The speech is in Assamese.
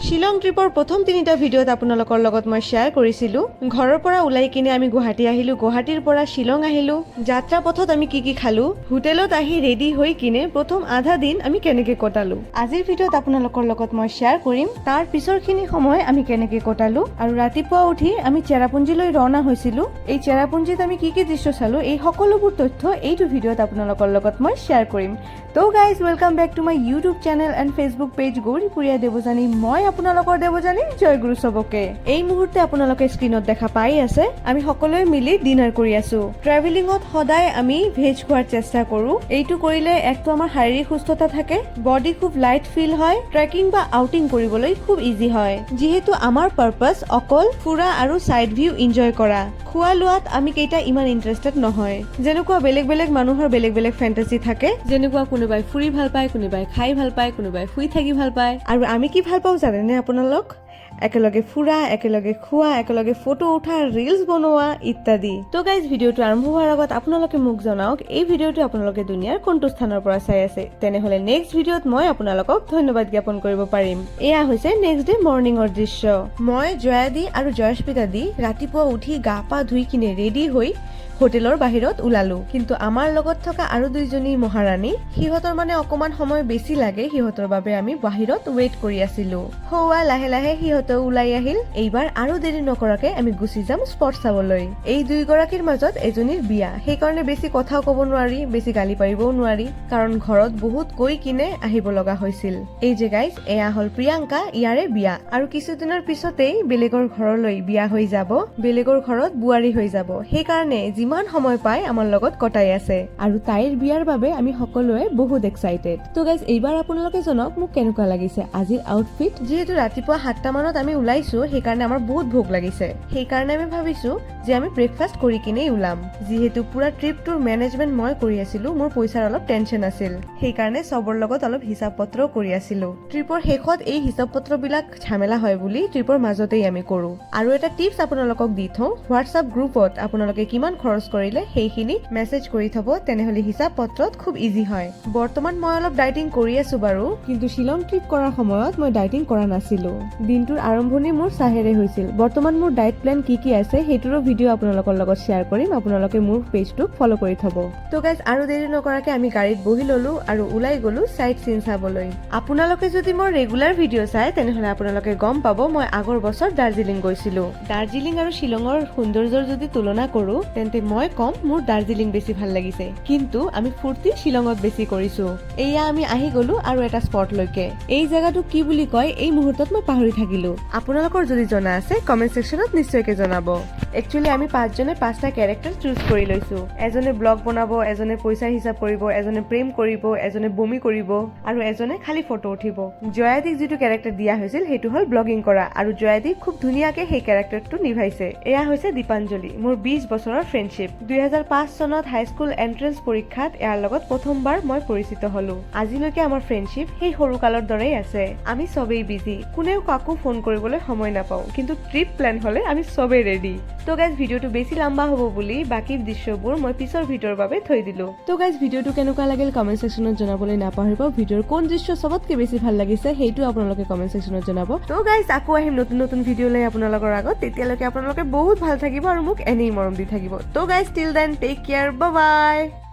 শিলং ট্ৰিপৰ প্ৰথম 3টা ভিডিঅ'ত আপোনালোকৰ লগত মই শ্বেয়াৰ কৰিছিলোঁ। ঘৰৰ পৰা ওলাই কিনে আমি গুৱাহাটী আহিলোঁ, গুৱাহাটীৰ পৰা শিলং আহিলোঁ, যাত্ৰা পথত আমি কি খালোঁ, হোটেলত আহি ৰেডি হৈ কিনে প্ৰথম আধা দিন আমি কেনেকে কটালোঁ। আজিৰ ভিডিঅ'ত আপোনালোকৰ লগত মই শ্বেয়াৰ কৰিম তাৰ পিছৰখিনি সময় আমি কেনেকে কটালোঁ আৰু ৰাতিপুৱা উঠি আমি চেৰাপুঞ্জীলৈ ৰাওনা হৈছিলোঁ। এই চেৰাপুঞ্জীত আমি কি দৃশ্য চালোঁ, এই সকলোবোৰ তথ্য এইটো ভিডিঅ'ত আপোনালোকৰ লগত মই শ্বেয়াৰ কৰিম। তো guys, welcome back to my YouTube channel and Facebook page Gauripuriya Devyani. মই আপোনালোকৰ দেৱযানী, জয় গুৰু চবকে। এই মুহূৰ্তে আপোনালোকে স্ক্ৰীনত দেখা পাই আছে আমি সকলোৱে মিলি ডিনাৰ কৰি আছো। ট্ৰেভেলিঙত সদায় আমি ভেজ খোৱাৰ চেষ্টা কৰো। এইটো কৰিলে একটো আমাৰ শাৰীৰিক সুস্থতা থাকে, বডি খুব লাইট ফিল হয়, ট্ৰেকিং বা আউটিং কৰিবলৈ খুব ইজি হয়। যিহেতু আমাৰ পাৰপাছ অকল ফুৰা আৰু চাইড ভিউ এনজয় কৰা, খোৱা লোৱাত আমি কেইটা ইমান ইণ্টাৰেষ্টেড নহয়। যেনেকুৱা বেলেগ বেলেগ মানুহৰ বেলেগ বেলেগ ফেণ্টাচি থাকে, যেনেকুৱা কোনোবাই ফুৰি ভাল পায়, কোনোবাই খাই ভাল পায়, কোনোবাই শুই থাকি ভাল পায়। আৰু আমি কি ভাল পাওঁ জানেনে আপোনালোক? একেলগে ফুৰা, একেলগে খোৱা, একেলগে ফটো উঠা, ৰিলছ বনোৱা ইত্যাদি। তো গাইজ, ভিডিঅ'টো আৰম্ভ হোৱাৰ আগত আপোনালোকে মোক জনাওক এই ভিডিঅ'টো আপোনালোকে দুনিয়াৰ কোনটো স্থানৰ পৰা চাই আছে। তেনেহলে নেক্সট ভিডিঅ'ত মই আপোনালোকক ধন্যবাদ জ্ঞাপন কৰিব পাৰিম। এয়া হৈছে নেক্সট ডে মৰ্ণিঙৰ দৃশ্য। মই জয়াদি আৰু জয়স্মিতা দি ৰাতিপুৱা উঠি গা পা ধুই কিনে ৰেডি হৈ হোটেলৰ বাহিৰত ওলালো। কিন্তু আমাৰ লগত থকা আৰু দুইজনী মহাৰাণী, সিহঁতৰ মানে অকমান সময় বেছি লাগে, সিহঁতৰ বাবে আমি বাহিৰত ৱেইট কৰি আছিলো। হৌৱা লাহে লাহে সিহঁতেও ওলাই আহিল। এইবাৰ আৰু দেৰি নকৰাকে আমি গুচি যাম স্পট চাবলৈ। এই দুইগৰাকীৰ মাজত এজনীৰ বিয়া, সেইকাৰণে বেছি কথাও ক'ব নোৱাৰি, বেছি গালি পাৰিবও নোৱাৰি, কাৰণ ঘৰত বহুত কৈ কিনে আহিব লগা হৈছিল। এই যে গাইজ, এয়া হল প্ৰিয়াংকা, ইয়াৰে বিয়া। আৰু কিছুদিনৰ পিছতেই বেলেগৰ ঘৰলৈ বিয়া হৈ যাব, বেলেগৰ ঘৰত বোৱাৰী হৈ যাব। সেইকাৰণে যিমান সময় পাই আমাৰ লগত কটাই আছে আৰু তাইৰ বিয়াৰ বাবে আমি সকলোৱে বহুত এক্সাইটেড। তো গাইজ, এইবাৰ আপোনালোকে জনাওক মোক কেনেকুৱা লাগিছে আজিৰ আউটফিট। যিহেতু ৰাতিপুৱা 7টা মানত আমি ওলাইছো, সেইকাৰণে আমাৰ বহুত ভোক লাগিছে। সেইকাৰণে আমি ভাবিছো যে আমি ব্ৰেকফাষ্ট কৰি কিনেই ওলাম। যিহেতু পুৰা ট্ৰিপটোৰ মেনেজমেন্ট মই কৰি আছিলো, মোৰ পইচাৰ অলপ টেনচন আছিল, সেইকাৰণে চবৰ লগত অলপ হিচাপ পত্ৰও কৰি আছিলো। ট্ৰিপৰ শেষত এই হিচাপ পত্ৰ বিলাক ঝামেলা হয় বুলি ট্ৰিপৰ মাজতেই আমি কৰো। আৰু এটা টিপছ আপোনালোকক দি থওঁ, হোৱাটছআপ গ্ৰুপত আপোনালোকে কিমান খৰচ কৰিলে সেইখিনি মেছেজ কৰি থব, তেনেহলে হিচাপ পত্ৰত খুব ইজি হয়। বৰ্তমান মই অলপ ডাইটিং কৰি আছো বাৰু, কিন্তু শিলং ট্ৰিপ কৰাৰ সময়ত মই ডাইটিং কৰা নাছিলো। দিনটোৰ আৰম্ভণি মোৰ চাহেৰে হৈছিল। বৰ্তমান মোৰ ডাইট প্লেন কি আছে সেইটোৰো ভিডিঅ' আপোনালোকৰ লগত শ্বেয়াৰ কৰিম, আপোনালোকে মোৰ পেজটোক ফলো কৰি থব। তো গাইজ, আৰু দেৰি নকৰাকে আমি গাড়ীত বহি ললো আৰু ওলাই গলো চাইট চিন চাবলৈ। আপোনালোকে যদি মোৰ ৰেগুলাৰ ভিডিঅ' চাই তেনেহলে আপোনালোকে গম পাব মই আগৰ বছৰ দাৰ্জিলিং গৈছিলো। দাৰ্জিলিং আৰু শিলঙৰ সৌন্দৰ্যৰ যদি তুলনা কৰো তেন্তে মই কম মোৰ দাৰ্জিলিং বেছি ভাল লাগিছে, কিন্তু আমি ফূৰ্তি শিলঙত বেছি কৰিছো। এয়া আমি আহি গলো আৰু এটা স্পটলৈকে। এই জেগাটো কি বুলি কয় এই মুহূৰ্তত মই পাহৰি থাকিলো। আপোনালোকৰ যদি জনা আছে কমেন্ট সেকশনত নিশ্চয়কে জনাব। একচুৱেলি আমি 5জনে 5টা কেৰেক্টাৰ চুজ কৰি লৈছো। এজনে ব্লগ বনাব, এজনে পইচা হিচাপ কৰিব, এজনে প্ৰেম কৰিব, এজনে বমি কৰিব আৰু এজনে খালি ফটো উঠিব। জয়াদিক যিটো কেৰেক্টাৰ দিয়া হৈছিল সেইটো হল ব্লগিং কৰা, আৰু জয়াদি খুব ধুনীয়াকে সেই কেৰেক্টাৰটো নিভাইছে। এয়া হৈছে দীপাঞ্জলি, মোৰ 20 বছৰৰ ফ্ৰেণ্ডশ্বিপ। 2005 চনত হাইস্কুল এন্ট্ৰেন্স পৰীক্ষাত ইয়াৰ লগত প্ৰথমবাৰ মই পৰিচিত হলো। আজিলৈকে আমাৰ ফ্ৰেণ্ডশ্বিপ সেই সৰু কালৰ দৰেই আছে। আমি চবেই বিজি, কোনেও কাকো ফোন কৰিবলৈ সময় নাপাওঁ, কিন্তু ট্ৰিপ প্লেন হলে আমি চবেই ৰেডি। তো গাইজ, ভিডিঅ'টো বেছি লম্বা হ'ব বুলি বাকী দৃশ্যবোৰ মই পিছৰ ভিডিঅ'ৰ বাবে থৈ দিলো। তো গাইজ, ভিডিঅ'টো কেনেকুৱা লাগিল কমেন্ট সেকশনত জনাবলৈ নাপাহৰিব। ভিডিঅ'ৰ কোন দৃশ্য চবতকে বেছি ভাল লাগিছে সেইটো আপোনালোকে কমেন্ট সেকশনত জনাব। তো গাইজ, আকৌ আহিম নতুন নতুন ভিডিঅ' লৈ আপোনালোকৰ আগত। তেতিয়ালৈকে আপোনালোকে বহুত ভাল থাকিব আৰু মোক এনেই মৰম দি থাকিব। তো guys, till then, take care, bye bye.